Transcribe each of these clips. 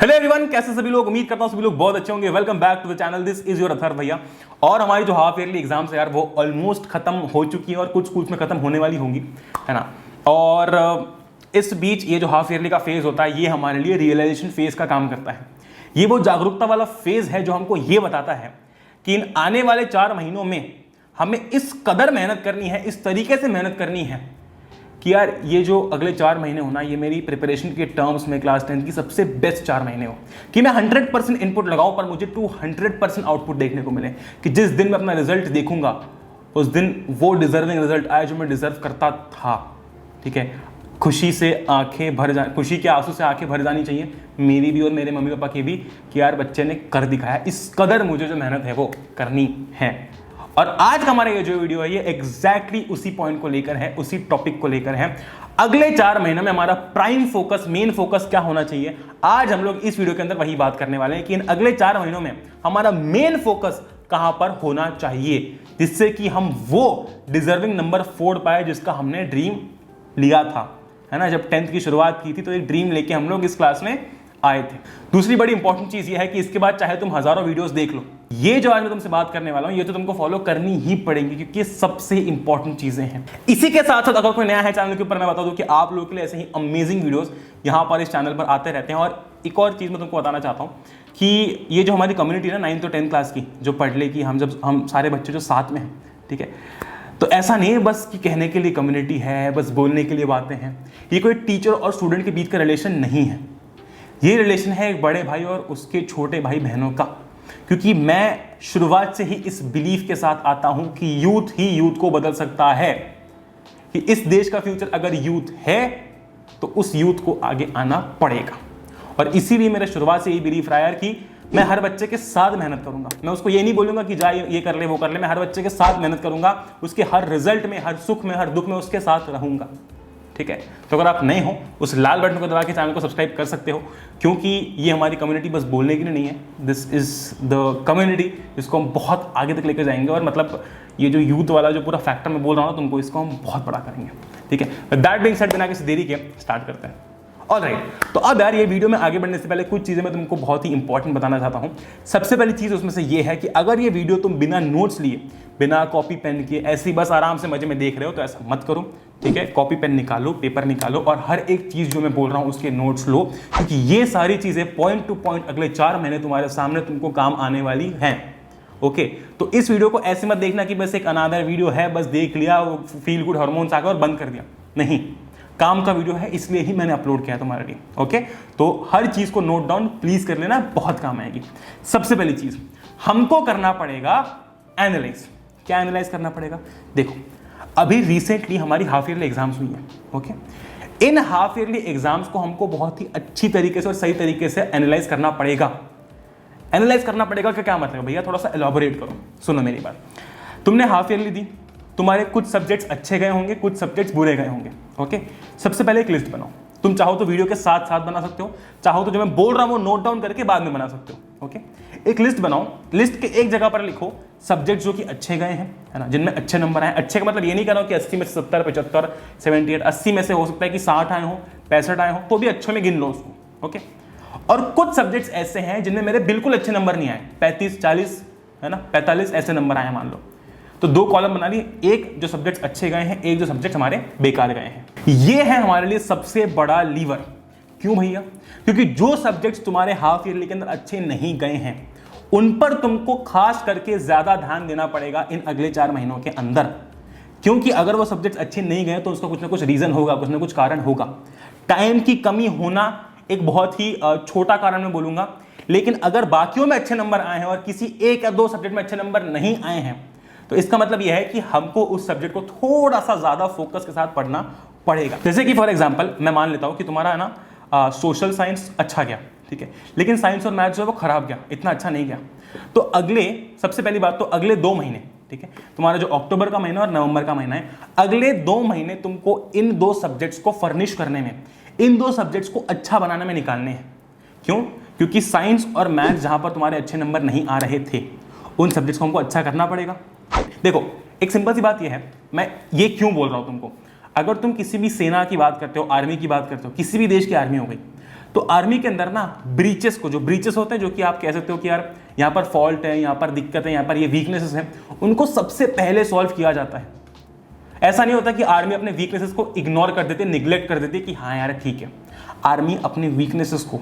Hello everyone, कैसे सभी लोग। उम्मीद करता हूं सभी लोग बहुत अच्छे होंगे। Welcome back to the channel, this is your Atharva भैया। और हमारी जो हाफ ईयरली एग्जाम्स है यार वो ऑलमोस्ट खत्म हो चुकी है और कुछ स्कूल्स में खत्म होने वाली होंगी, है ना। और इस बीच ये जो हाफ ईयरली का फेज होता है ये हमारे लिए रियलाइजेशन फेज का काम करता है। ये वो जागरूकता वाला फेज है जो हमको ये बताता है कि इन आने वाले 4 महीनों में हमें इस कदर मेहनत करनी है, इस तरीके से मेहनत करनी है कि यार ये जो अगले 4 महीने होना ये मेरी प्रिपरेशन के टर्म्स में क्लास 10 की सबसे बेस्ट 4 महीने हो, कि मैं 100% इनपुट लगाऊं पर मुझे 200% आउटपुट देखने को मिले, कि जिस दिन मैं अपना रिजल्ट देखूंगा उस दिन वो डिजर्विंग रिजल्ट आए जो मैं डिजर्व करता था। ठीक है, खुशी से आंखें भर जा, खुशी के आंसू से आंखें भर जानी चाहिए मेरी भी और मेरे मम्मी पापा की भी, कि यार बच्चे ने कर दिखाया। इस कदर मुझे जो मेहनत है वो करनी है। और आज का हमारा ये जो वीडियो है ये एग्जैक्टली उसी पॉइंट को लेकर है, उसी टॉपिक को लेकर है। अगले 4 महीनों में हमारा प्राइम फोकस, मेन फोकस क्या होना चाहिए, आज हम लोग इस वीडियो के अंदर वही बात करने वाले हैं कि इन अगले 4 महीनों में हमारा मेन फोकस कहां पर होना चाहिए, जिससे कि हम वो डिजर्विंग नंबर फोड़ पाए जिसका हमने ड्रीम लिया था, है ना। जब 10th की शुरुआत की थी तो एक ड्रीम लेके हम लोग इस क्लास में आए थे। दूसरी बड़ी इंपॉर्टेंट चीज ये है कि इसके बाद चाहे तुम हजारों वीडियोस देख लो, ये जो आज मैं तुमसे बात करने वाला हूं ये तो तुमको फॉलो करनी ही पड़ेगी, क्योंकि ये सबसे इंपॉर्टेंट चीजें हैं। इसी के साथ साथ अगर कोई नया है चैनल के ऊपर, मैं बता दूं कि आप लोगों के लिए ऐसे ही अमेजिंग वीडियोस यहां पर इस चैनल पर आते रहते हैं। और एक और चीज मैं तुमको बताना चाहता हूं कि ये जो हमारी कम्युनिटी है ना 9th और 10th क्लास की, जो पढ़ ले कि हम सारे बच्चे जो साथ में हैं, ठीक है, तो ऐसा नहीं है बस कि कहने के लिए कम्युनिटी है, बस बोलने के लिए बातें हैं। ये कोई टीचर और स्टूडेंट के बीच का रिलेशन नहीं है, ये रिलेशन है एक बड़े भाई और उसके छोटे भाई बहनों का। क्योंकि मैं शुरुआत से ही इस बिलीफ के साथ आता हूं कि यूथ ही यूथ को बदल सकता है, कि इस देश का फ्यूचर अगर यूथ है तो उस यूथ को आगे आना पड़ेगा। और इसीलिए मेरा शुरुआत से यही बिलीफ रहा यार कि मैं हर बच्चे के साथ मेहनत करूंगा। मैं उसको ये नहीं बोलूंगा कि जा ये कर ले वो कर ले, मैं हर बच्चे के साथ मेहनत करूंगा, उसके हर रिजल्ट में, हर सुख में, हर दुख में उसके साथ रहूंगा। ठीक है, तो अगर आप नए हो उस लाल बटन को दबा के चैनल को सब्सक्राइब कर सकते हो, क्योंकि ये हमारी कम्युनिटी बस बोलने के लिए नहीं है, दिस इज द कम्युनिटी जिसको हम बहुत आगे तक लेकर जाएंगे। और मतलब ये जो यूथ वाला जो पूरा फैक्टर मैं बोल रहा हूँ ना तुमको, इसको हम बहुत बड़ा करेंगे। ठीक है, दैट बीइंग सेड, बिना किसी देरी के स्टार्ट करते हैं। ऑलराइट, तो अब यार ये वीडियो में आगे बढ़ने से पहले कुछ चीज़ें मैं तुमको बहुत ही इंपॉर्टेंट बताना चाहता हूँ। सबसे पहली चीज़ उसमें से ये है कि अगर ये वीडियो तुम बिना नोट्स लिए, बिना कॉपी पेन के, ऐसी बस आराम से मजे में देख रहे हो तो ऐसा मत करो। ठीक है, कॉपी पेन निकालो, पेपर निकालो और हर एक चीज़ जो मैं बोल रहा हूँ उसके नोट्स लो, क्योंकि ये सारी चीज़ें पॉइंट टू पॉइंट अगले 4 महीने तुम्हारे सामने तुमको काम आने वाली हैं। ओके, तो इस वीडियो को ऐसे मत देखना कि बस एक अनादर वीडियो है, बस देख लिया, फील गुड हार्मोन्स आ गए और बंद कर दिया। नहीं, काम का वीडियो है, इसलिए ही मैंने अपलोड किया तुम्हारे लिए। ओके, तो हर चीज को नोट डाउन प्लीज कर लेना, बहुत काम आएगी। सबसे पहली चीज हमको करना पड़ेगा एनालाइज। क्या एनालाइज करना पड़ेगा? देखो, अभी रिसेंटली हमारी हाफ ईयरली एग्जाम्स हुई है। Okay, in half yearly exams को हमको बहुत ही अच्छी तरीके से और सही तरीके से एनालाइज करना पड़ेगा। एनालाइज करना पड़ेगा का क्या मतलब भैया, थोड़ा सा एलॉबोरेट करो, सुनो मेरी बात। तुमने हाफ ईयरली दी, तुम्हारे कुछ सब्जेक्ट्स अच्छे गए होंगे, कुछ सब्जेक्ट्स बुरे गए होंगे। ओके, सबसे पहले एक लिस्ट बनाओ। तुम चाहो तो वीडियो के साथ साथ बना सकते हो, चाहो तो जो मैं बोल रहा हूं वो नोट डाउन करके बाद में बना सकते हो। ओके, एक लिस्ट बनाओ, लिस्ट के एक जगह पर लिखो सब्जेक्ट जो कि अच्छे गए हैं, है ना, जिनमें अच्छे नंबर आए। अच्छे का मतलब ये नहीं कर रहा हूं कि 80 में से 70, 75, 78, 80 में से हो सकता है कि 60 आए हो, 65 आए हो, तो भी अच्छे में गिन लो उसको। ओके, और कुछ सब्जेक्ट्स ऐसे हैं जिनमें मेरे बिल्कुल अच्छे नंबर नहीं आए, 35, 40, है ना, 45 ऐसे नंबर आए मान लो, तो 2 कॉलम बना लिए, एक जो सब्जेक्ट्स अच्छे गए हैं, एक जो सब्जेक्ट हमारे बेकार गए हैं। ये है हमारे लिए सबसे बड़ा लीवर। क्यों भैया? क्योंकि जो सब्जेक्ट्स तुम्हारे हाफ ईयरली के अंदर अच्छे नहीं गए हैं उन पर तुमको खास करके ज्यादा ध्यान देना पड़ेगा इन अगले 4 महीनों के अंदर। क्योंकि अगर वो सब्जेक्ट्स अच्छे नहीं गए तो उसका कुछ ना कुछ रीजन होगा, कुछ ना कुछ कारण होगा। टाइम की कमी होना एक बहुत ही छोटा कारण मैं बोलूंगा, लेकिन अगर बाकियों में अच्छे नंबर आए हैं और किसी एक या 2 सब्जेक्ट में अच्छे नंबर नहीं आए हैं तो इसका मतलब यह है कि हमको उस सब्जेक्ट को थोड़ा सा ज्यादा फोकस के साथ पढ़ना पड़ेगा। जैसे कि फॉर एग्जांपल मैं मान लेता हूं कि तुम्हारा है ना सोशल साइंस अच्छा गया, ठीक है, लेकिन साइंस और मैथ जो है वो खराब गया, इतना अच्छा नहीं गया। तो सबसे पहली बात तो अगले 2 महीने, ठीक है, तुम्हारा जो अक्टूबर का महीना और नवंबर का महीना है, अगले 2 महीने तुमको इन 2 सब्जेक्ट्स को फर्निश करने में, इन 2 सब्जेक्ट्स को अच्छा बनाने में निकालने हैं। क्यों? क्योंकि साइंस और मैथ जहां पर तुम्हारे अच्छे नंबर नहीं आ रहे थे उन सब्जेक्ट्स को हमको अच्छा करना पड़ेगा। देखो, एक सिंपल सी बात यह है, मैं ये क्यों बोल रहा हूं तुमको, अगर तुम किसी भी सेना की बात करते हो, आर्मी की बात करते हो, किसी भी देश की आर्मी हो गई, तो आर्मी के अंदर ना ब्रीचेस को, जो ब्रीचेस होते हैं, जो कि आप कह सकते हो कि यार यहाँ पर फॉल्ट है, यहाँ पर दिक्कत है, यहाँ पर ये वीकनेसेस हैं, उनको सबसे पहले सॉल्व किया जाता है। ऐसा नहीं होता कि आर्मी अपने वीकनेसेस को इग्नोर कर देती है, निग्लेक्ट कर देती है कि हाँ यार ठीक है। आर्मी अपने वीकनेसेस को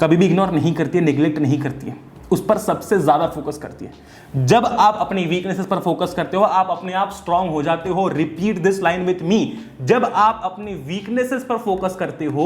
कभी भी इग्नोर नहीं करती है, निग्लेक्ट नहीं करती है, उस पर सबसे ज्यादा फोकस करती है। जब आप अपनी वीकनेसेस पर फोकस करते हो, आप अपने आप स्ट्रांग हो जाते हो। Repeat this line with me, जब आप अपनी वीकनेसेस पर फोकस करते हो,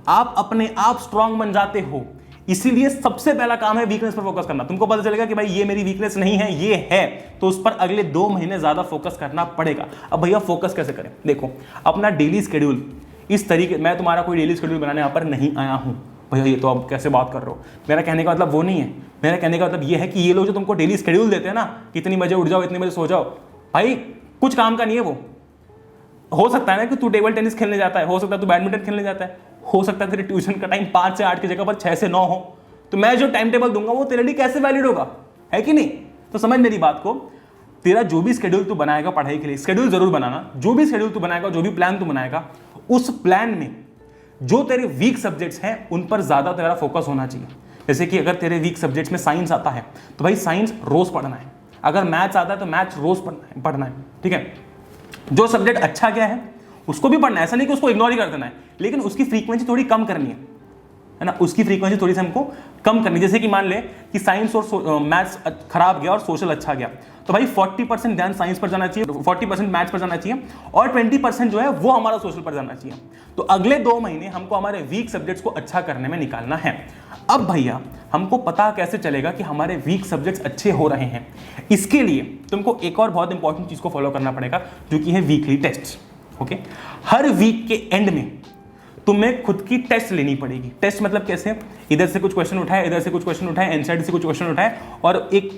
आप अपने आप स्ट्रांग बन जाते हो। इसीलिए सबसे पहला काम है वीकनेस पर फोकस करना। तुमको पता चलेगा कि भाई ये मेरी वीकनेस नहीं है, ये है, तो उस पर अगले 2 महीने ज्यादा फोकस करना पड़ेगा। अब भैया फोकस कैसे करें? देखो, अपना डेली शेड्यूल इस तरीके, मैं तुम्हारा कोई डेली शेड्यूल बनाने यहाँ पर नहीं आया हूं भैया, ये तो आप कैसे बात कर रहे हो। मेरा कहने का मतलब वो नहीं है। मेरा कहने का मतलब ये है कि ये लोग जो तुमको डेली शेड्यूल देते हैं ना, कितनी बजे उठ जाओ, इतने बजे सो जाओ, भाई कुछ काम का नहीं है वो। हो सकता है ना कि तू टेबल टेनिस खेलने जाता है, हो सकता है तू बैडमिंटन खेलने जाता है, हो सकता है तेरे ट्यूशन का टाइम 5 से 8 की जगह पर 6 से 9 हो, तो मैं जो टाइम टेबल दूंगा वो तेरे लिए कैसे वैलिड होगा, है कि नहीं? तो समझ मेरी बात को, तेरा जो भी शेड्यूल तू बनाएगा पढ़ाई के लिए, शेड्यूल जरूर बनाना, जो भी शेड्यूल तू बनाएगा, जो भी प्लान तू बनाएगा, उस प्लान में जो तेरे वीक सब्जेक्ट्स हैं उन पर ज्यादा तेरा फोकस होना चाहिए। जैसे कि अगर तेरे वीक सब्जेक्ट्स में साइंस आता है तो भाई साइंस रोज पढ़ना है, अगर मैथ्स आता है तो मैथ्स रोज पढ़ना है, ठीक है? जो सब्जेक्ट अच्छा गया है उसको भी पढ़ना है, ऐसा नहीं कि उसको इग्नोर ही कर देना है, लेकिन उसकी फ्रीक्वेंसी थोड़ी कम करनी है ना, उसकी फ्रीक्वेंसी थोड़ी सी हमको कम करनी। जैसे कि मान ले कि साइंस और मैथ्स खराब गया और सोशल अच्छा गया, तो भाई 40% ध्यान साइंस पर जाना चाहिए, 40% मैथ्स पर जाना चाहिए, और 20% जो है वो हमारा सोशल पर जाना चाहिए। तो अगले 2 महीने हमको हमारे वीक सब्जेक्ट्स को अच्छा करने में निकालना है। अब भैया हमको पता कैसे चलेगा कि हमारे वीक सब्जेक्ट्स अच्छे हो रहे हैं? इसके लिए तुमको एक और बहुत इंपॉर्टेंट चीज को फॉलो करना पड़ेगा, जो कि है वीकली टेस्ट। ओके, हर वीक के एंड में तुम्हें खुद की टेस्ट लेनी पड़ेगी। टेस्ट मतलब कैसे? इधर से कुछ क्वेश्चन उठाए, इधर से कुछ क्वेश्चन उठाए, एनसीईआरटी से कुछ क्वेश्चन उठाए, और एक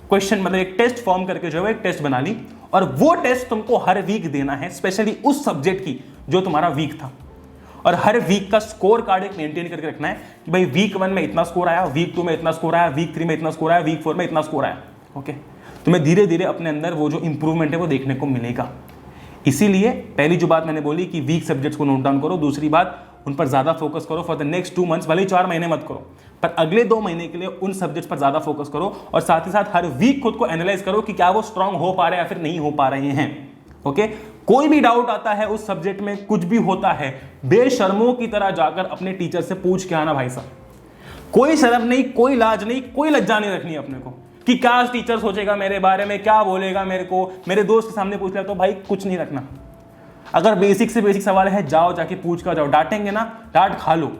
क्वेश्चन मतलब एक टेस्ट फॉर्म करके जो है एक टेस्ट बना ली, और वो टेस्ट तुमको हर वीक देना है, स्पेशली उस सब्जेक्ट की जो तुम्हारा वीक था। और हर वीक का स्कोर कार्ड एक मेंटेन करके रखना है कि भाई वीक 1 में इतना स्कोर आया, वीक 2 में इतना स्कोर आया, वीक 3 में इतना स्कोर आया, वीक 4 में इतना स्कोर आया। ओके, तुम्हें धीरे धीरे अपने अंदर वो जो इंप्रूवमेंट है वो देखने को मिलेगा। इसीलिए पहली जो बात मैंने बोली कि वीक सब्जेक्ट्स को नोट डाउन करो, दूसरी बात उन पर ज्यादा फोकस करो फॉर द नेक्स्ट 2 मंथ्स, भले 4 महीने मत करो, पर अगले 2 महीने के लिए उन सब्जेक्ट्स पर ज्यादा फोकस करो, और साथ ही साथ हर वीक खुद को एनालाइज करो कि क्या वो स्ट्रांग हो पा रहे हैं या फिर नहीं हो पा रहे हैं। ओके, कोई भी डाउट आता है उस सब्जेक्ट में, कुछ भी होता है, बेशर्मों की तरह जाकर अपने टीचर से पूछ के आना भाई साहब। कोई शर्म नहीं, कोई लाज नहीं, कोई लज्जा नहीं रखनी अपने को कि क्या टीचर सोचेगा मेरे बारे में, क्या बोलेगा मेरे को, मेरे दोस्त के सामने पूछ लिया तो भाई कुछ नहीं रखना। अगर बेसिक से बेसिक सवाल है, जाओ जाके पूछ कर जाओ, डांटेंगे ना, डांट खा लो,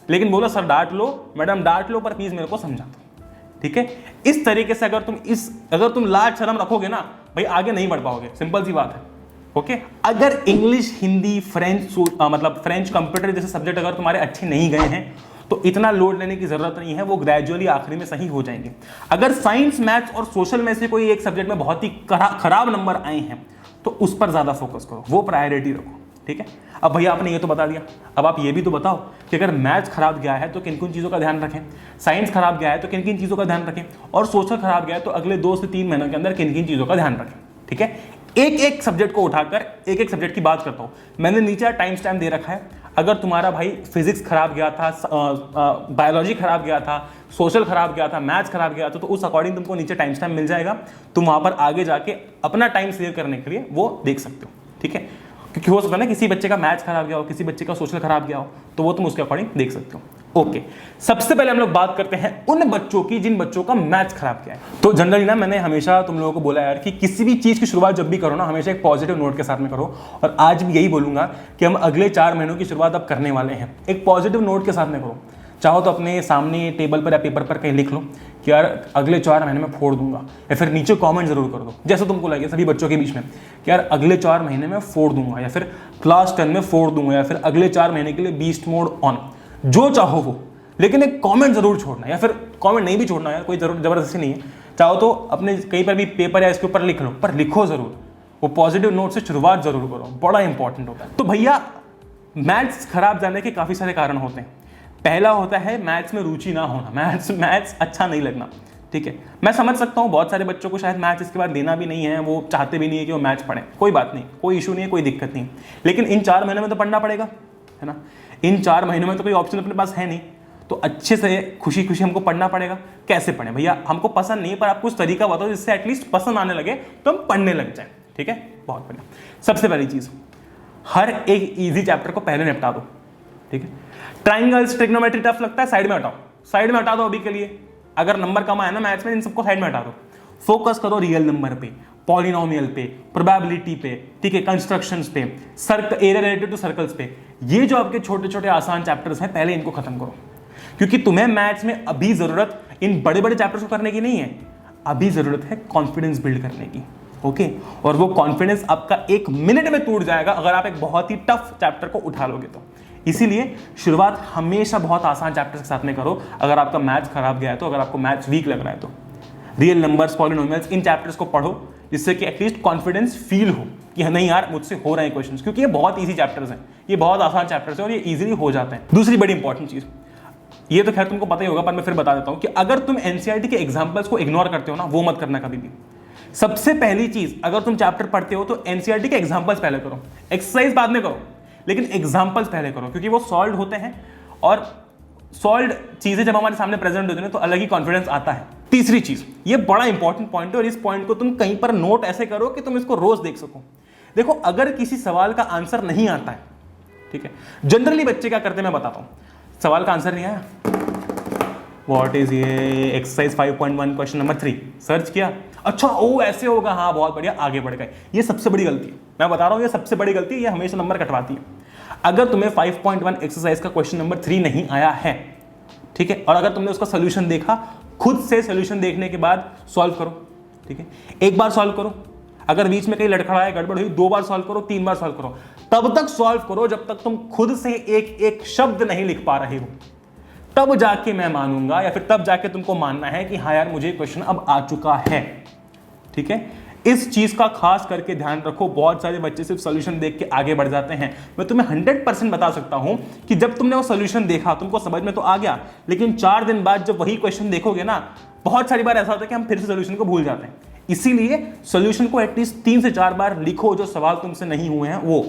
लेकिन बोलो सर डांट लो, मैडम डांट लो, पर प्लीज मेरे को समझा दो, ठीक है? इस तरीके से अगर तुम लाज शर्म रखोगे ना भाई, आगे नहीं बढ़ पाओगे, सिंपल सी बात है। ओके, अगर इंग्लिश, हिंदी, फ्रेंच मतलब फ्रेंच, कंप्यूटर जैसे सब्जेक्ट अगर तुम्हारे अच्छे नहीं गए हैं तो इतना लोड लेने की जरूरत नहीं है, वो ग्रेजुअली आखिरी में सही हो जाएंगे। अगर साइंस, मैथ्स और सोशल में से कोई एक सब्जेक्ट में बहुत ही खराब नंबर आए हैं तो उस पर ज्यादा फोकस करो, वो प्रायोरिटी रखो, ठीक है? अब भैया आपने ये तो बता दिया, अब आप ये भी तो बताओ कि अगर मैथ्स खराब गया है तो किन किन चीज़ों का ध्यान रखें, साइंस खराब गया है तो किन किन चीज़ों का ध्यान रखें, और सोशल खराब गया है तो अगले 2 से 3 महीनों के अंदर किन किन चीज़ों का ध्यान रखें, ठीक है? एक एक सब्जेक्ट को उठाकर एक एक सब्जेक्ट की बात करता हूं। मैंने नीचे टाइम स्टैम्प दे रखा है। अगर तुम्हारा भाई फिजिक्स खराब गया था, बायोलॉजी खराब गया था, सोशल खराब गया था, मैथ्स खराब गया था, तो उस अकॉर्डिंग तुमको नीचे टाइम स्टैम्प मिल जाएगा। तुम वहां पर आगे जाके अपना टाइम सेव करने के लिए वो देख सकते हो, ठीक है? क्योंकि हो सकता है ना किसी बच्चे का मैथ्स खराब गया हो, किसी बच्चे का सोशल खराब गया हो, तो वो तुम उसके अकॉर्डिंग देख सकते हो। ओके, सबसे पहले हम लोग बात करते हैं उन बच्चों की जिन बच्चों का मैथ्स खराब किया है। तो जनरली ना मैंने हमेशा तुम लोगों को बोला यार कि किसी भी चीज की शुरुआत जब भी करो ना, हमेशा एक पॉजिटिव नोट के साथ में करो, और आज भी यही बोलूंगा कि हम अगले 4 महीनों की शुरुआत अब करने वाले हैं, एक पॉजिटिव नोट के साथ में करो। चाहो तो अपने सामने टेबल पर या पेपर पर कहीं लिख लो कि यार अगले 4 महीने में फोड़ दूंगा, या फिर नीचे कमेंट जरूर कर दो जैसे तुमको लगे सभी बच्चों के बीच में कि यार अगले 4 महीने में फोड़ दूंगा, या फिर क्लास 10 में फोड़ दूंगा, या फिर अगले 4 महीने के लिए बीस्ट मोड ऑन, जो चाहो वो, लेकिन एक कमेंट जरूर छोड़ना, या फिर कमेंट नहीं भी छोड़ना यार, कोई जबरदस्ती नहीं है। चाहो तो अपने कहीं पर भी पेपर या इसके ऊपर लिख लो, पर लिखो जरूर, वो पॉजिटिव नोट से शुरुआत जरूर करो, बड़ा इंपॉर्टेंट होता है। तो भैया मैथ्स खराब जाने के काफी सारे कारण होते हैं। पहला होता है मैथ्स में रुचि ना होना, मैथ्स अच्छा नहीं लगना, ठीक है? मैं समझ सकता हूँ बहुत सारे बच्चों को शायद मैथ्स इसके बाद लेना भी नहीं है, वो चाहते भी नहीं है कि वो मैथ्स पढ़ें, कोई बात नहीं, कोई इशू नहीं है, कोई दिक्कत नहीं, लेकिन इन 4 महीने में तो पढ़ना पड़ेगा, है ना। इन 4 महीनों में तो कोई ऑप्शन अपने पास है नहीं, तो अच्छे से खुशी खुशी हमको पढ़ना पड़ेगा। कैसे पढ़ें भैया, हमको पसंद नहीं पर आप कुछ तरीका बताओ जिससे एटलीस्ट पसंद आने लगे तो हम पढ़ने लग जाए। ठीक है, बहुत बढ़िया। सबसे पहली चीज, हर एक इजी चैप्टर को पहले निपटा दो। ठीक है, ट्राइंगल्स ट्रिग्नोमेट्री टफ लगता है, साइड में हटाओ, साइड में हटा दो अभी के लिए। अगर नंबर कम आया ना मैथ्स में, इन सबको साइड में हटा दो। फोकस करो रियल नंबर पे, पॉलिनोमियल पे, प्रोबेबिलिटी पे, ठीक है, कंस्ट्रक्शंस पे, एरिया रिलेटेड टू सर्कल्स पे। ये जो आपके छोटे छोटे आसान चैप्टर्स हैं पहले इनको खत्म करो, क्योंकि तुम्हें मैथ्स में अभी जरूरत इन बड़े बड़े चैप्टर्स को करने की नहीं है, अभी जरूरत है कॉन्फिडेंस बिल्ड करने की। ओके, और वो कॉन्फिडेंस आपका 1 मिनट में टूट जाएगा अगर आप एक बहुत ही टफ चैप्टर को उठा लोगे तो। इसीलिए शुरुआत हमेशा बहुत आसान चैप्टर के साथ में करो। अगर आपका मैथ्स खराब गया है तो, अगर आपको मैथ्स वीक लग रहा है तो रियल नंबर्स, पॉलिनोमियल्स, इन चैप्टर्स को पढ़ो, जिससे कि एटलीस्ट कॉन्फिडेंस फील हो कि नहीं यार मुझसे हो रहे हैं क्वेश्चंस, क्योंकि ये बहुत ईजी चैप्टर्स हैं, ये बहुत आसान चैप्टर्स हैं और ये इजीली हो जाते हैं। दूसरी बड़ी इंपॉर्टेंट चीज, ये तो खैर तुमको पता ही होगा पर मैं फिर बता देता हूं कि अगर तुम एनसीईआरटी के एग्जांपल्स को इग्नोर करते हो ना, वो मत करना कभी भी। सबसे पहली चीज, अगर तुम चैप्टर पढ़ते हो तो एनसीईआरटी के एग्जांपल्स पहले करो, एक्सरसाइज बाद में करो, लेकिन एग्जांपल्स पहले करो, क्योंकि वो सॉल्व होते हैं और सॉल्व चीजें जब हमारे सामने प्रेजेंट होती है तो अलग ही कॉन्फिडेंस आता है। तीसरी चीज, ये बड़ा इंपॉर्टेंट पॉइंट है और इस पॉइंट को तुम कहीं पर नोट ऐसे करो कि तुम इसको रोज देख सको। देखो, अगर किसी सवाल का आंसर नहीं आता है, ठीक है, जनरली बच्चे क्या करते हैं मैं बताता हूं, सवाल का आंसर नहीं आया, व्हाट इज ये एक्सरसाइज 5.1 क्वेश्चन नंबर 3, सर्च किया, अच्छा ओ ऐसे होगा, हाँ बहुत बढ़िया, आगे बढ़ गए। ये सबसे बड़ी गलती है, मैं बता रहा हूं, ये सबसे बड़ी गलती है, ये हमेशा नंबर कटवाती है। अगर तुम्हें 5.1 एक्सरसाइज का क्वेश्चन नंबर 3 नहीं आया है, ठीक है, और अगर तुमने उसका सोल्यूशन देखा, खुद से सोल्यूशन देखने के बाद सॉल्व करो। ठीक है, एक बार सॉल्व करो, अगर बीच में कहीं लड़खड़ा है, गड़बड़ हुई, 2 बार सॉल्व करो, 3 बार सॉल्व करो, तब तक सॉल्व करो जब तक तुम खुद से एक एक शब्द नहीं लिख पा रहे हो। तब जाके मैं मानूंगा, या फिर तब जाके तुमको मानना है कि हाँ यार मुझे क्वेश्चन अब आ चुका है। ठीक है, इस चीज का खास करके ध्यान रखो। बहुत सारे बच्चे सिर्फ सॉल्यूशन देख के आगे बढ़ जाते हैं। मैं तुम्हें 100% बता सकता हूं कि जब तुमने वो सॉल्यूशन देखा, तुमको समझ में तो आ गया, लेकिन 4 दिन बाद जब वही क्वेश्चन देखोगे ना, बहुत सारी बार ऐसा होता है कि हम फिर से सॉल्यूशन को भूल जाते हैं। इसीलिए सॉल्यूशन को एटलीस्ट 3 से 4 बार लिखो, जो सवाल तुमसे नहीं हुए हैं वो।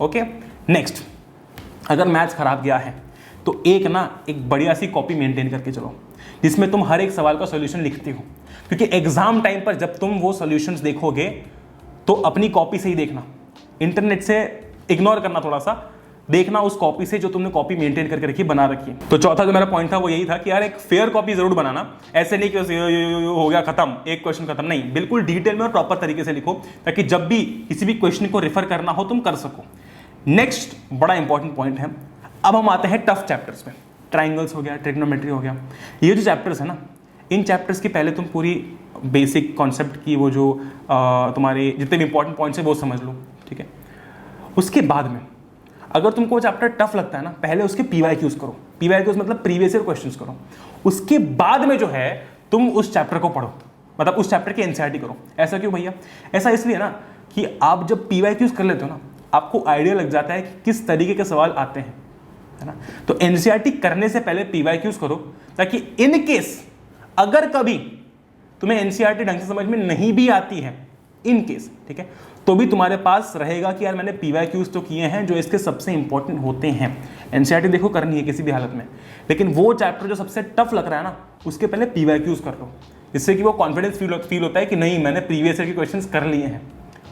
ओके, नेक्स्ट, अगर मैथ्स खराब गया है तो एक बढ़िया सी कॉपी मेंटेन करके चलो, जिसमें तुम हर एक सवाल का सॉल्यूशन लिखते हो, क्योंकि एग्जाम टाइम पर जब तुम वो सॉल्यूशंस देखोगे तो अपनी कॉपी से ही देखना, इंटरनेट से इग्नोर करना, थोड़ा सा देखना उस कॉपी से जो तुमने कॉपी मेंटेन करके रखी, बना रखी है। तो चौथा जो मेरा पॉइंट था वो यही था कि यार एक फेयर कॉपी जरूर बनाना, ऐसे नहीं कि हो गया खत्म, एक क्वेश्चन खत्म, नहीं, बिल्कुल डिटेल में और प्रॉपर तरीके से लिखो, ताकि जब भी किसी भी क्वेश्चन को रेफर करना हो तुम कर सको। नेक्स्ट बड़ा इंपॉर्टेंट पॉइंट है, अब हम आते हैं टफ चैप्टर्स पे। ट्राइंगल्स हो गया, ट्रिग्नोमेट्री हो गया, ये जो चैप्टर्स है ना, इन चैप्टर्स की पहले तुम पूरी बेसिक कॉन्सेप्ट की वो जो तुम्हारे जितने भी इंपॉर्टेंट पॉइंट्स हैं वो समझ लो। ठीक है, उसके बाद में अगर तुमको चैप्टर टफ लगता है ना, पहले उसके PYQs करो। PYQs मतलब प्रीवियस ईयर क्वेश्चंस करो, उसके बाद में जो है तुम उस चैप्टर को पढ़ो, मतलब उस चैप्टर की एनसीईआरटी करो। ऐसा क्यों भैया? ऐसा इसलिए ना कि आप जब PYQs कर लेते हो ना, आपको आइडिया लग जाता है कि किस तरीके के सवाल आते हैं, है ना। तो एनसीईआरटी करने से पहले PYQs करो, ताकि इन केस अगर कभी तुम्हें एनसीईआरटी ढंग से समझ में नहीं भी आती है, इन केस, ठीक है, तो भी तुम्हारे पास रहेगा कि यार मैंने PYQs तो किए हैं जो इसके सबसे इंपॉर्टेंट होते हैं। एनसीईआरटी देखो करनी है किसी भी हालत में, लेकिन वो चैप्टर जो सबसे टफ लग रहा है ना, उसके पहले PYQs कर लो, जिससे कि वो कॉन्फिडेंस फील होता है कि नहीं मैंने प्रीवियस ईयर के क्वेश्चंस कर लिए हैं।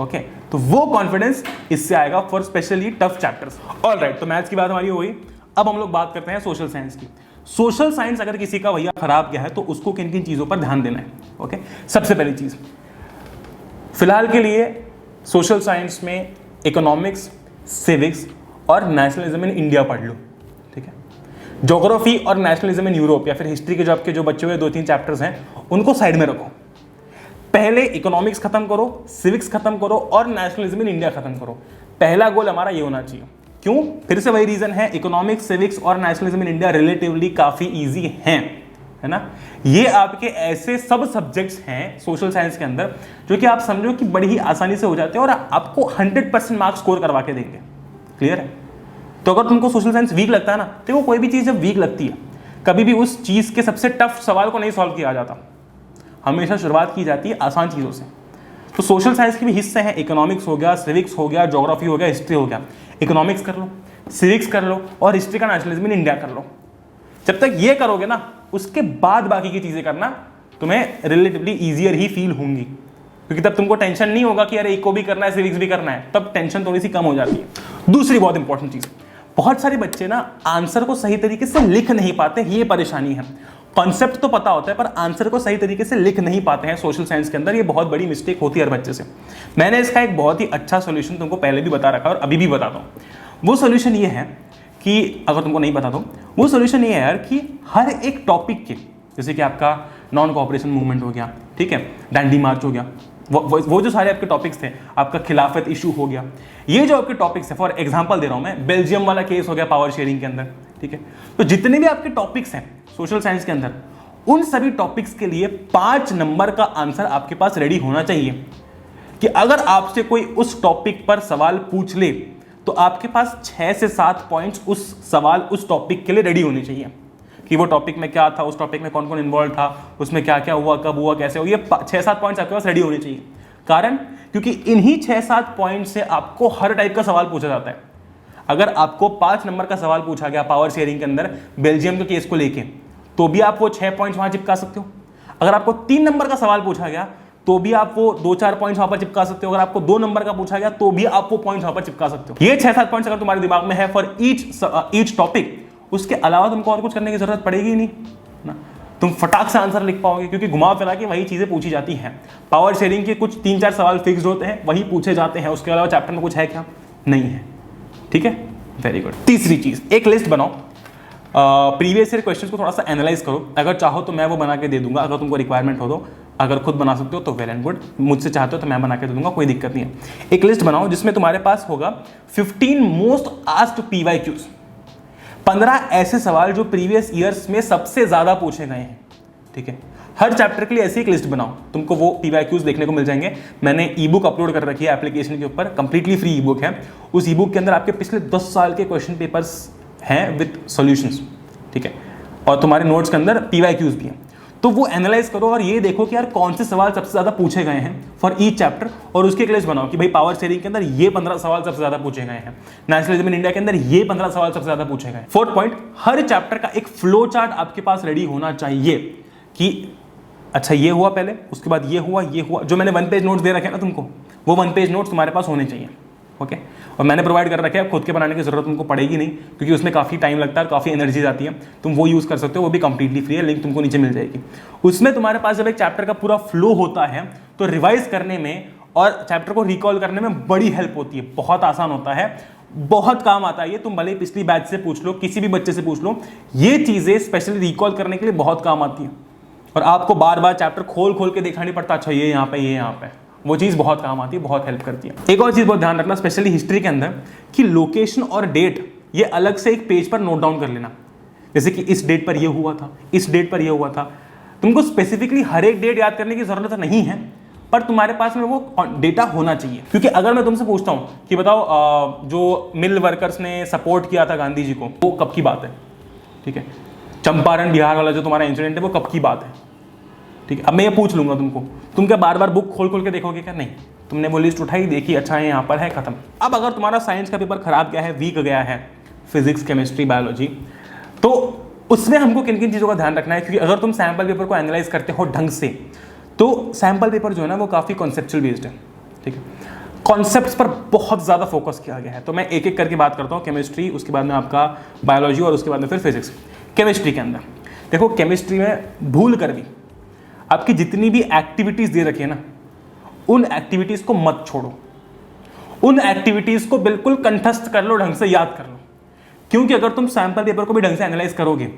ओके, तो वो कॉन्फिडेंस इससे आएगा for specially tough chapters. Alright, तो मैथ्स की बात हमारी हो गई। अब हम लोग बात करते हैं सोशल साइंस की। सोशल साइंस अगर किसी का भैया खराब गया है तो उसको किन किन चीजों पर ध्यान देना है। ओके, सबसे पहली चीज, फिलहाल के लिए सोशल साइंस में इकोनॉमिक्स, सिविक्स और नेशनलिज्म इन इंडिया पढ़ लो। ठीक है, ज्योग्राफी और नेशनलिज्म इन यूरोप या फिर हिस्ट्री के जो आपके जो बच्चे हुए 2-3 चैप्टर्स हैं उनको साइड में रखो। पहले इकोनॉमिक्स खत्म करो, सिविक्स खत्म करो और नेशनलिज्म इन इंडिया खत्म करो। पहला गोल हमारा ये होना चाहिए। क्यों? फिर से वही रीजन है, इकोनॉमिक्स, सिविक्स और नेशनलिज्म इन इंडिया रिलेटिवली काफी इजी हैं, है ना। ये आपके ऐसे सब सब्जेक्ट्स हैं सोशल साइंस के अंदर जो कि आप समझो कि बड़ी ही आसानी से हो जाते हैं और आपको 100% मार्क्स स्कोर करवा के देंगे। क्लियर है? तो अगर तुमको सोशल साइंस वीक लगता है ना, तो वो कोई भी चीज जब वीक लगती है, कभी भी उस चीज के सबसे टफ सवाल को नहीं सॉल्व किया जाता, हमेशा शुरुआत की जाती है आसान चीजों से। तो सोशल साइंस के भी हिस्से हैं, इकोनॉमिक्स हो गया, सिविक्स हो गया, ज्योग्राफी हो गया, हिस्ट्री हो गया। इकोनॉमिक्स कर लो, सिविक्स कर लो और हिस्ट्री का नेशनलिज्म इन इंडिया कर लो। जब तक ये करोगे ना, उसके बाद बाकी की चीजें करना तुम्हें रिलेटिवली ईजियर ही फील होंगी, क्योंकि तब तुमको टेंशन नहीं होगा कि अरे इको भी करना है, सिविक्स भी करना है, तब टेंशन थोड़ी सी कम हो जाती है। दूसरी बहुत इंपॉर्टेंट चीज, बहुत सारे बच्चे ना आंसर को सही तरीके से लिख नहीं पाते, ये परेशानी है। कॉन्सेप्ट तो पता होता है पर आंसर को सही तरीके से लिख नहीं पाते हैं सोशल साइंस के अंदर। ये बहुत बड़ी मिस्टेक होती है हर बच्चे से। मैंने इसका एक बहुत ही अच्छा सोल्यूशन तुमको पहले भी बता रखा है और अभी भी बताता हूँ। वो सोल्यूशन ये है कि अगर तुमको नहीं पता तो वो सोल्यूशन ये है यार कि हर एक टॉपिक के, जैसे कि आपका नॉन कोऑपरेशन मूवमेंट हो गया, ठीक है, डैंडी मार्च हो गया, वो जो सारे आपके टॉपिक्स थे, आपका खिलाफत इशू हो गया, ये जो आपके टॉपिक्स है, फॉर एग्जांपल दे रहा हूं मैं, बेल्जियम वाला केस हो गया पावर शेयरिंग के अंदर, ठीक है। तो जितने भी आपके टॉपिक्स हैं सोशल साइंस के अंदर, उन सभी टॉपिक्स के लिए 5 नंबर का आंसर आपके पास रेडी होना चाहिए कि अगर आपसे कोई उस टॉपिक पर सवाल पूछ ले तो आपके पास 6 से 7 पॉइंट्स उस सवाल, उस टॉपिक के लिए रेडी होने चाहिए कि वो टॉपिक में क्या था, उस टॉपिक में कौन कौन इन्वॉल्व था, उसमें क्या क्या हुआ, कब हुआ, कैसे हुआ। ये 6-7 पॉइंट्स आपके पास रेडी होने चाहिए। कारण, क्योंकि इन्हीं 6-7 पॉइंट से आपको हर टाइप का सवाल पूछा जाता है। अगर आपको 5 नंबर का सवाल पूछा गया पावर शेयरिंग के अंदर बेल्जियम के केस को लेके, तो भी आप वो 6 पॉइंट्स वहां चिपका सकते हो। अगर आपको 3 नंबर का सवाल पूछा गया तो भी आप वो 2-4 पॉइंट्स वहां पर चिपका सकते हो। अगर आपको 2 नंबर का पूछा गया तो भी आप वो पॉइंट्स वहां पर चिपका सकते हो। ये 6-7 पॉइंट्स अगर तुम्हारे दिमाग में है फॉर ईच टॉपिक, उसके अलावा तुमको और कुछ करने की जरूरत पड़ेगी ही नहीं ना। तुम फटाक से आंसर लिख पाओगे, क्योंकि घुमा फिरा के वही चीजें पूछी जाती हैं। पावर शेयरिंग के कुछ 3-4 सवाल फिक्स्ड होते हैं, वही पूछे जाते हैं। उसके अलावा चैप्टर में कुछ है क्या? नहीं है। ठीक है, वेरी गुड। तीसरी चीज, एक लिस्ट बनाओ, प्रीवियस ईयर क्वेश्चंस को थोड़ा सा एनालाइज करो। अगर चाहो तो मैं वो बना के दे दूंगा, अगर तुमको रिक्वायरमेंट हो तो। अगर खुद बना सकते हो तो वेल एंड गुड, मुझसे चाहते हो तो मैं बना के दे दूंगा, कोई दिक्कत नहीं है। एक लिस्ट बनाओ जिसमें तुम्हारे पास होगा 15 मोस्ट आस्क्ड PYQs, 15 ऐसे सवाल जो प्रीवियस ईयर्स में सबसे ज्यादा पूछे गए हैं। ठीक है, हर चैप्टर के लिए ऐसी एक लिस्ट बनाओ, तुमको वो PYQs देखने को मिल जाएंगे। मैंने ई बुक अपलोड कर रखी है एप्लीकेशन के ऊपर, कंप्लीटली फ्री ई बुक है। उस ई बुक के अंदर आपके पिछले 10 साल के क्वेश्चन पेपर्स हैं विद सॉल्यूशंस, ठीक है, और तुम्हारे नोट्स के अंदर PYQs भी हैं। तो वो एनालाइज करो और ये देखो कि यार कौन से सवाल सबसे ज्यादा पूछे गए हैं फॉर ईच चैप्टर, और उसकी एक लिस्ट बनाओ कि भाई पावर शेयरिंग के अंदर ये 15 सवाल सबसे ज्यादा पूछे गए हैं, नेशनलिज्म इन इंडिया के अंदर ये 15 सवाल सबसे ज्यादा पूछे गए। 4th पॉइंट, हर चैप्टर का एक फ्लो चार्ट आपके पास रेडी होना चाहिए कि अच्छा ये हुआ पहले, उसके बाद ये हुआ, ये हुआ। जो मैंने 1 पेज नोट्स दे रखे हैं ना तुमको, वो 1 पेज नोट्स तुम्हारे पास होने चाहिए। ओके, और मैंने प्रोवाइड कर रखे हैं, खुद के बनाने की जरूरत तुमको पड़ेगी नहीं, क्योंकि उसमें काफ़ी टाइम लगता है और काफ़ी एनर्जी जाती है। तुम वो यूज़ कर सकते हो, वो भी कंप्लीटली फ्री है, लिंक तुमको नीचे मिल जाएगी। उसमें तुम्हारे पास जब एक चैप्टर का पूरा फ्लो होता है तो रिवाइज करने में और चैप्टर को रिकॉल करने में बड़ी हेल्प होती है, बहुत आसान होता है, बहुत काम आता है। ये तुम भले पिछली बैच से पूछ लो, किसी भी बच्चे से पूछ लो, ये चीज़ें स्पेशली रिकॉल करने के लिए बहुत काम आती हैं। और आपको बार बार चैप्टर खोल खोल के देखना नहीं पड़ता, अच्छा ये यहाँ पे, ये यहाँ पे। वो चीज़ बहुत काम आती है, बहुत हेल्प करती है। एक और चीज़ बहुत ध्यान रखना, स्पेशली हिस्ट्री के अंदर, कि लोकेशन और डेट ये अलग से एक पेज पर नोट डाउन कर लेना। जैसे कि इस डेट पर ये हुआ था, इस डेट पर ये हुआ था। तुमको स्पेसिफिकली हर एक डेट याद करने की जरूरत नहीं है, पर तुम्हारे पास में वो डेटा होना चाहिए। क्योंकि अगर मैं तुमसे पूछता हूँ कि बताओ जो मिल वर्कर्स ने सपोर्ट किया था गांधी जी को, वो कब की बात है? ठीक है, चंपारण बिहार वाला जो तुम्हारा इंसिडेंट है वो कब की बात है? ठीक है, अब मैं ये पूछ लूंगा तुमको, तुम क्या बार बार बुक खोल खोल के देखोगे क्या? नहीं, तुमने वो लिस्ट उठाई, देखी, अच्छा है यहाँ पर है, खत्म। अब अगर तुम्हारा साइंस का पेपर खराब गया है, वीक गया है, फिजिक्स, केमिस्ट्री, बायोलॉजी, तो उसमें हमको किन किन चीज़ों का ध्यान रखना है? क्योंकि अगर तुम सैम्पल पेपर को एनालाइज करते हो ढंग से, तो सैम्पल पेपर जो है ना वो काफ़ी कॉन्सेप्चुअल बेस्ड है। ठीक है, कॉन्सेप्ट्स पर बहुत ज़्यादा फोकस किया गया है। तो मैं एक एक करके बात करता हूँ, केमिस्ट्री, उसके बाद में आपका बायोलॉजी, और उसके बाद में फिर फिजिक्स। केमिस्ट्री के अंदर देखो, केमिस्ट्री में भूल कर भी आपकी जितनी भी एक्टिविटीज दे रखी है ना, उन एक्टिविटीज को मत छोड़ो, उन एक्टिविटीज को बिल्कुल कंठस्थ कर लो, ढंग से याद कर लो। क्योंकि अगर तुम सैंपल पेपर को भी ढंग से एनालाइज करोगे,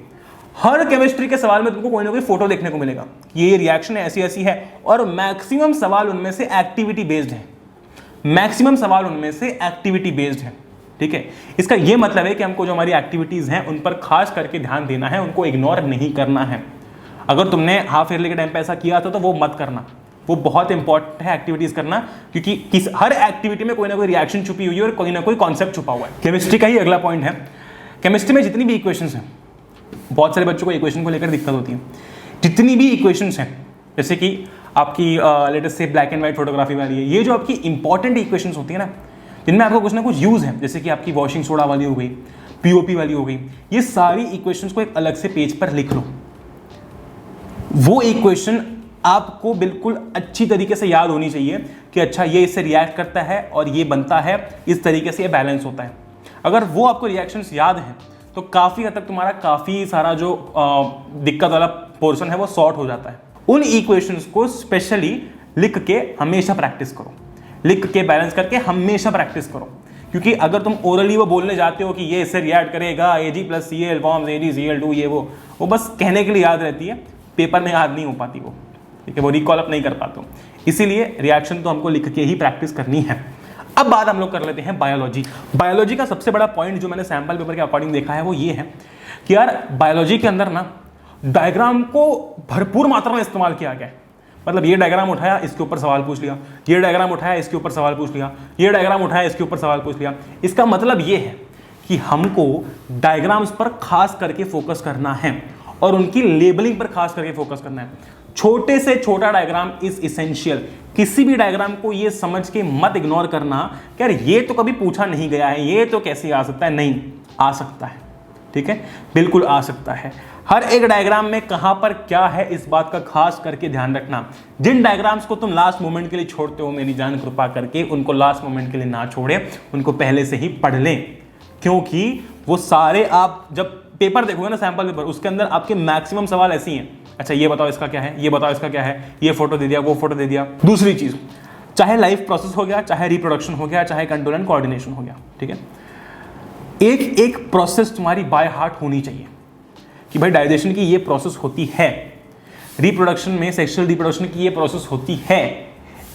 हर केमिस्ट्री के सवाल में तुमको कोई ना कोई फोटो देखने को मिलेगा कि ये रिएक्शन ऐसी ऐसी है, और मैक्सिमम सवाल उनमें से एक्टिविटी बेस्ड है। मैक्सिमम सवाल उनमें से एक्टिविटी बेस्ड है। ठीक है, इसका यह मतलब है कि हमको जो हमारी एक्टिविटीज हैं उन पर खास करके ध्यान देना है, उनको इग्नोर नहीं करना है। अगर तुमने हाफ ईयरली के टाइम पे ऐसा किया था तो वो मत करना, वो बहुत इंपॉर्टेंट है एक्टिविटीज करना, क्योंकि हर एक्टिविटी में कोई ना कोई रिएक्शन छुपी हुई है और कोई ना कोई कॉन्सेप्ट छुपा हुआ है। केमिस्ट्री का ही अगला पॉइंट है, केमिस्ट्री में जितनी भी इक्वेशंस हैं, बहुत सारे बच्चों को इक्वेशन को लेकर दिक्कत होती है। जितनी भी इक्वेशंस हैं, जैसे कि आपकी लेटेस्ट से ब्लैक एंड व्हाइट फोटोग्राफी वाली है, ये जो आपकी इंपॉर्टेंट इक्वेशंस होती है ना, जिनमें आपको कुछ ना कुछ यूज है, जैसे कि आपकी वॉशिंग सोडा वाली हो गई, पीओपी वाली हो गई। ये सारी इक्वेशंस को एक अलग से पेज पर लिख लो। वो इक्वेशन आपको बिल्कुल अच्छी तरीके से याद होनी चाहिए कि अच्छा ये इससे रिएक्ट करता है और ये बनता है, इस तरीके से ये बैलेंस होता है। अगर वो आपको रिएक्शंस याद हैं तो काफ़ी हद तक तुम्हारा काफ़ी सारा जो दिक्कत वाला पोर्शन है वो सॉर्ट हो जाता है। उन इक्वेशंस को स्पेशली लिख के हमेशा प्रैक्टिस करो, लिख के बैलेंस करके हमेशा प्रैक्टिस करो, क्योंकि अगर तुम ओरली वो बोलने जाते हो कि ये इससे रिएक्ट करेगा, Ag+Cl फॉर्म्स AgCl2, ये वो बस कहने के लिए याद रहती है, पेपर में याद नहीं हो पाती वो, ठीक है, वो रिकॉल अप नहीं कर पाते हो। इसीलिए रिएक्शन तो हमको लिख के ही प्रैक्टिस करनी है। अब बात हम लोग कर लेते हैं बायोलॉजी। बायोलॉजी का सबसे बड़ा पॉइंट जो मैंने सैंपल पेपर के अकॉर्डिंग देखा है वो ये है कि यार बायोलॉजी के अंदर ना डायग्राम को भरपूर मात्रा में इस्तेमाल किया गया है। मतलब ये डायग्राम उठाया, इसके ऊपर सवाल पूछ लिया, ये डायग्राम उठाया, इसके ऊपर सवाल पूछ लिया, ये डायग्राम उठाया, इसके ऊपर सवाल पूछ लिया। इसका मतलब ये है कि हमको डायग्राम्स पर खास करके फोकस करना है और उनकी लेबलिंग पर खास करके फोकस करना है। छोटे से छोटा डायग्राम इज इसेंशियल। किसी भी डायग्राम को ये समझ के मत इग्नोर करना कि यार ये तो कभी पूछा नहीं गया है, ये तो कैसे आ सकता है। नहीं, आ सकता है, ठीक है, बिल्कुल आ सकता है। हर एक डायग्राम में कहां पर क्या है इस बात का खास करके ध्यान रखना। जिन डायग्राम्स को तुम लास्ट मोमेंट के लिए छोड़ते हो, मेरी जान कृपा करके उनको लास्ट मोमेंट के लिए ना छोड़े, उनको पहले से ही पढ़ लें, क्योंकि वो सारे आप जब पेपर देखोगे ना, सैंपल पेपर, उसके अंदर आपके मैक्सिमम सवाल ऐसे ही हैं। अच्छा ये बताओ इसका क्या है, ये बताओ इसका क्या है, ये फोटो दे दिया, वो फोटो दे दिया। दूसरी चीज, चाहे लाइफ प्रोसेस हो गया, चाहे रिप्रोडक्शन हो गया, चाहे कंट्रोल एंड कोऑर्डिनेशन हो गया, ठीक है, एक एक प्रोसेस तुम्हारी बाय हार्ट होनी चाहिए कि भाई डाइजेशन की ये प्रोसेस होती है, रिप्रोडक्शन में सेक्सुअल रिप्रोडक्शन की ये प्रोसेस होती है,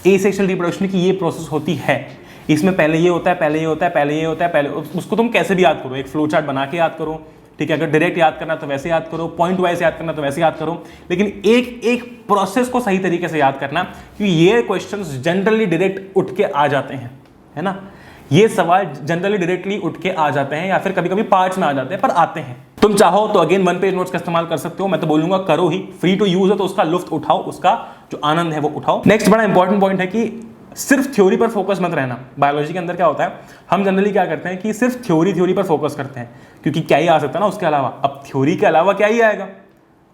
एसेक्सुअल रिप्रोडक्शन की ये प्रोसेस होती है, इसमें पहले ये होता है, पहले ये होता है, पहले ये होता है, पहले उसको तुम कैसे भी याद करो, एक फ्लो चार्ट बना के याद करो, ठीक है। अगर डायरेक्ट याद करना तो वैसे याद करो, पॉइंट वाइज याद करना तो वैसे याद करो, लेकिन एक एक प्रोसेस को सही तरीके से याद करना, क्योंकि ये क्वेश्चंस जनरली डायरेक्ट उठ के आ जाते हैं, है ना। ये सवाल जनरली डायरेक्टली उठ के आ जाते हैं या फिर कभी कभी पार्ट्स में आ जाते हैं, पर आते हैं। तुम चाहो तो अगेन वन पेज नोट्स का इस्तेमाल कर सकते हो, मैं तो बोलूंगा करो ही, फ्री टू यूज है तो उसका लुफ्त उठाओ, उसका जो आनंद है वो उठाओ। नेक्स्ट बड़ा इंपॉर्टेंट पॉइंट है कि सिर्फ थ्योरी पर फोकस मत रहना। बायोलॉजी के अंदर क्या होता है, हम जनरली क्या करते हैं कि सिर्फ थ्योरी पर फोकस करते हैं, क्योंकि क्या ही आ सकता है ना उसके अलावा। अब थ्योरी के अलावा क्या ही आएगा,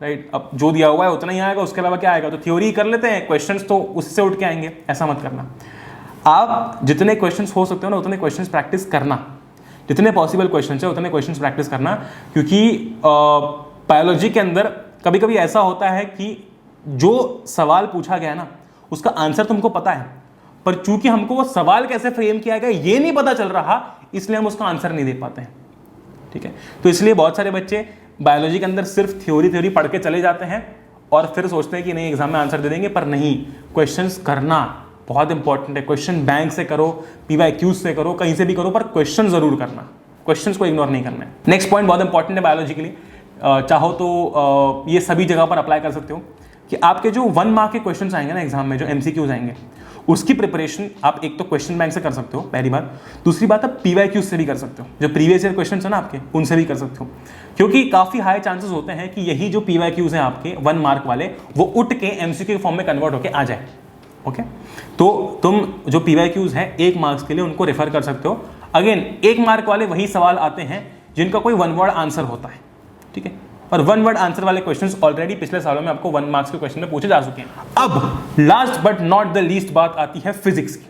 राइट, अब जो दिया हुआ है उतना ही आएगा, उसके अलावा क्या आएगा, तो थ्योरी कर लेते हैं, क्वेश्चंस तो उससे उठ के आएंगे। ऐसा मत करना, आप जितने क्वेश्चंस हो सकते हो ना उतने क्वेश्चंस प्रैक्टिस करना, जितने पॉसिबल क्वेश्चंस है उतने क्वेश्चंस प्रैक्टिस करना, क्योंकि बायोलॉजी के अंदर कभी कभी ऐसा होता है कि जो सवाल पूछा गया ना उसका आंसर तुमको पता है, पर चूंकि हमको वो सवाल कैसे फ्रेम किया गया ये नहीं पता चल रहा, इसलिए हम उसका आंसर नहीं दे पाते हैं, ठीक है। तो इसलिए बहुत सारे बच्चे बायोलॉजी के अंदर सिर्फ थ्योरी पढ़ के चले जाते हैं और फिर सोचते हैं कि नहीं एग्जाम में आंसर दे देंगे, पर नहीं, क्वेश्चंस करना बहुत इंपॉर्टेंट है। क्वेश्चन बैंक से करो, PYQs से करो, कहीं से भी करो, पर क्वेश्चन जरूर करना, क्वेश्चंस को इग्नोर नहीं करना है। नेक्स्ट पॉइंट बहुत इंपॉर्टेंट है बायोलॉजी के लिए, चाहो तो ये सभी जगह पर अप्लाई कर सकते हो कि आपके जो 1 मार्क के क्वेश्चंस आएंगे ना एग्जाम में, जो MCQs आएंगे, उसकी प्रिपरेशन आप एक तो क्वेश्चन बैंक से कर सकते हो, पहली बात। दूसरी बात आप PYQs से भी कर सकते हो, जो प्रीवियस ईयर क्वेश्चन है ना आपके, उनसे भी कर सकते हो, क्योंकि काफ़ी हाई चांसेस होते हैं कि यही जो PYQs हैं आपके 1 मार्क वाले, वो उठ के MCQ के फॉर्म में कन्वर्ट होकर आ जाए, ओके। तो तुम जो PYQs हैं 1 मार्क्स के लिए उनको रेफर कर सकते हो। अगेन 1 मार्क वाले वही सवाल आते हैं जिनका कोई 1 वर्ड आंसर होता है, ठीक है, और 1 वर्ड आंसर वाले क्वेश्चंस ऑलरेडी पिछले सालों में आपको 1 मार्क्स के क्वेश्चन में पूछे जा चुके हैं। अब last but not the least बात आती है फिजिक्स की,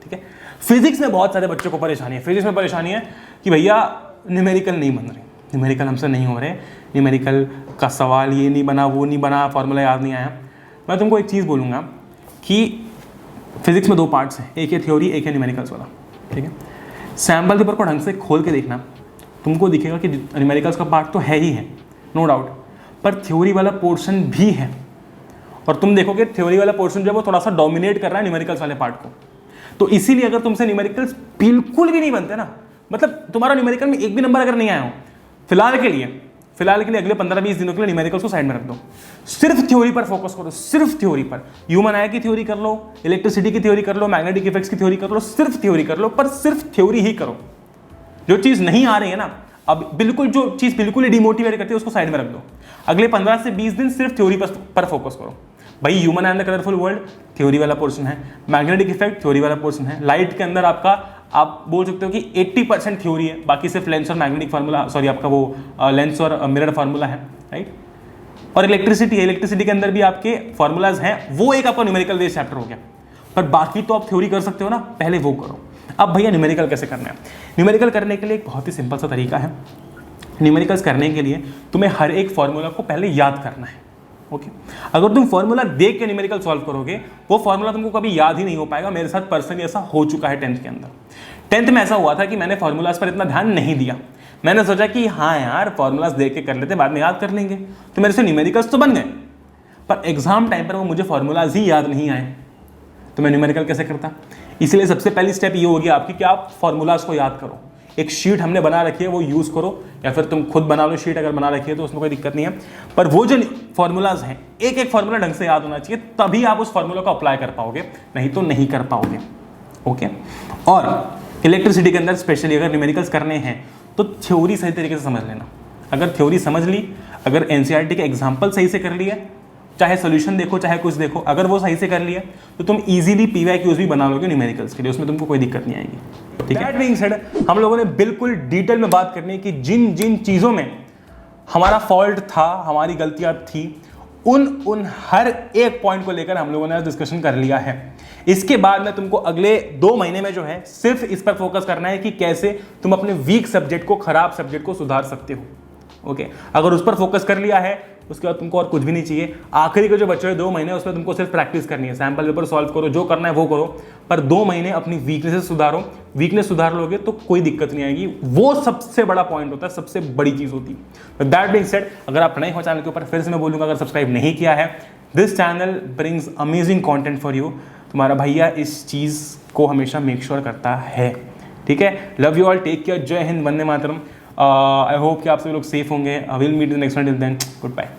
ठीक है। फिजिक्स में बहुत सारे बच्चों को परेशानी है। फिजिक्स में परेशानी है कि भैया न्यूमेरिकल नहीं बन रहे, न्यूमेरिकल हमसे नहीं हो रहे, न्यूमेरिकल का सवाल ये नहीं बना, वो नहीं बना, फॉर्मूला याद नहीं आया। मैं तुमको एक चीज़ बोलूँगा कि फिजिक्स में 2 पार्ट्स हैं, एक है थ्योरी, एक है न्यूमेरिकल्स वाला, ठीक है। सैम्पल पेपर को ढंग से खोल के देखना, तुमको दिखेगा कि न्यूमेरिकल्स का पार्ट तो है ही है, नो डाउट, पर थ्योरी वाला पोर्शन भी है, और तुम देखोगे थ्योरी वाला पोर्शन जो है वो थोड़ा सा डोमिनेट कर रहा है न्यूमेरिकल्स वाले पार्ट को। तो इसीलिए अगर तुमसे न्यूमेरिकल्स बिल्कुल भी नहीं बनते ना, मतलब तुम्हारा न्यूमेरिकल में एक भी नंबर अगर नहीं आया हो, फिलहाल के लिए अगले 15-20 दिनों के लिए न्यूमेरिकल्स को साइड में रख दो, सिर्फ थ्योरी पर फोकस करो, सिर्फ थ्योरी पर। ह्यूमन आई की थ्योरी कर लो, इलेक्ट्रिसिटी की थ्योरी कर लो, मैग्नेटिक इफेक्ट्स की थ्योरी कर लो, सिर्फ थ्योरी कर लो, पर सिर्फ थ्योरी ही करो। जो चीज़ नहीं आ रही है ना, अब बिल्कुल जो चीज़ बिल्कुल ही डिमोटिवेट करती है उसको साइड में रख दो। अगले 15 से 20 दिन सिर्फ थ्योरी पर फोकस करो। भाई human and the colourful world theory वाला पोर्शन है, मैग्नेटिक इफेक्ट थ्योरी वाला पोर्शन है, लाइट के अंदर आपका आप बोल सकते हो कि 80% थ्योरी है, बाकी सिर्फ लेंस और मैग्नेटिक फार्मूला, सॉरी आपका वो लेंस और मिरर फार्मूला है, राइट। और इलेक्ट्रिसिटी है, इलेक्ट्रिसिटी के अंदर भी आपके फार्मूलाज हैं, वो एक आपका न्यूमेरिकल बेस्ड चैप्टर हो गया। पर बाकी तो आप थ्योरी कर सकते हो ना, पहले वो करो। अब भैया न्यूमेरिकल कैसे करना है? न्यूमेरिकल करने के लिए एक बहुत ही सिंपल सा तरीका है। न्यूमेरिकल्स करने के लिए तुम्हें हर एक फॉर्मूला को पहले याद करना है, ओके। अगर तुम फॉर्मूला देख के न्यूमेरिकल सॉल्व करोगे, वो फॉर्मूला तुमको कभी याद ही नहीं हो पाएगा। मेरे साथ पर्सनली ऐसा हो चुका है 10th के अंदर। 10th में ऐसा हुआ था कि मैंने फॉर्मूलाज पर इतना ध्यान नहीं दिया। मैंने सोचा कि हाँ यार फॉर्मूलाज देख के कर लेते, बाद में याद कर लेंगे, तो मेरे से न्यूमेरिकल्स तो बन गए, पर एग्जाम टाइम पर वो मुझे फॉर्मूलाज ही याद नहीं आए, तो मैं न्यूमेरिकल कैसे करता? इसलिए सबसे पहली स्टेप ये होगी आपकी कि आप फॉर्मूलाज को याद करो। एक शीट हमने बना रखी है, वो यूज़ करो, या फिर तुम खुद बना लो शीट, अगर बना रखी है तो उसमें कोई दिक्कत नहीं है। पर वो जो फॉर्मूलाज हैं, एक एक फॉर्मूला ढंग से याद होना चाहिए, तभी आप उस फॉर्मूला को अप्लाई कर पाओगे, नहीं तो नहीं कर पाओगे, ओके। और इलेक्ट्रिसिटी के अंदर स्पेशली अगर न्यूमेरिकल्स करने हैं तो थ्योरी सही तरीके से समझ लेना। अगर थ्योरी समझ ली, अगर एनसीईआरटी के एग्जाम्पल सही से कर लिए, चाहे सोल्यूशन देखो चाहे कुछ देखो, अगर वो सही से कर लिया तो तुम इजीली पीवाईक्यूज भी बना लोगे न्यूमेरिकल्स के लिए, उसमें तुमको कोई दिक्कत नहीं आएगी, ठीक है। दैट बीइंग सेड, हम लोगों ने बिल्कुल डिटेल में बात करनी है कि जिन जिन चीज़ों में हमारा फॉल्ट था, हमारी गलतियाँ थी, उन हर एक पॉइंट को लेकर हम लोगों ने आज डिस्कशन कर लिया है। इसके बाद में तुमको अगले 2 महीने में जो है सिर्फ इस पर फोकस करना है कि कैसे तुम अपने वीक सब्जेक्ट को, खराब सब्जेक्ट को सुधार सकते हो, ओके। अगर उस पर फोकस कर लिया है, उसके बाद तुमको और कुछ भी नहीं चाहिए। आखिरी के जो बचे हुए 2 महीने उसमें तुमको सिर्फ प्रैक्टिस करनी है, सैम्पल पेपर सॉल्व करो, जो करना है वो करो, पर 2 महीने अपनी वीकनेस सुधारो। वीकनेस सुधार लोगे तो कोई दिक्कत नहीं आएगी, वो सबसे बड़ा पॉइंट होता है, सबसे बड़ी चीज़ होती है। दैट बीइंग सेड, अगर आप नए हो चैनल के ऊपर, फिर से मैं बोलूँगा अगर सब्सक्राइब नहीं किया है, this channel brings amazing content for you. तुम्हारा भैया इस चीज़ को हमेशा मेक श्योर करता है, ठीक है। Love you all, take care, जय हिंद, वंदे मातरम। आई होप कि आप सभी लोग सेफ होंगे। I will meet the next one, till then good bye.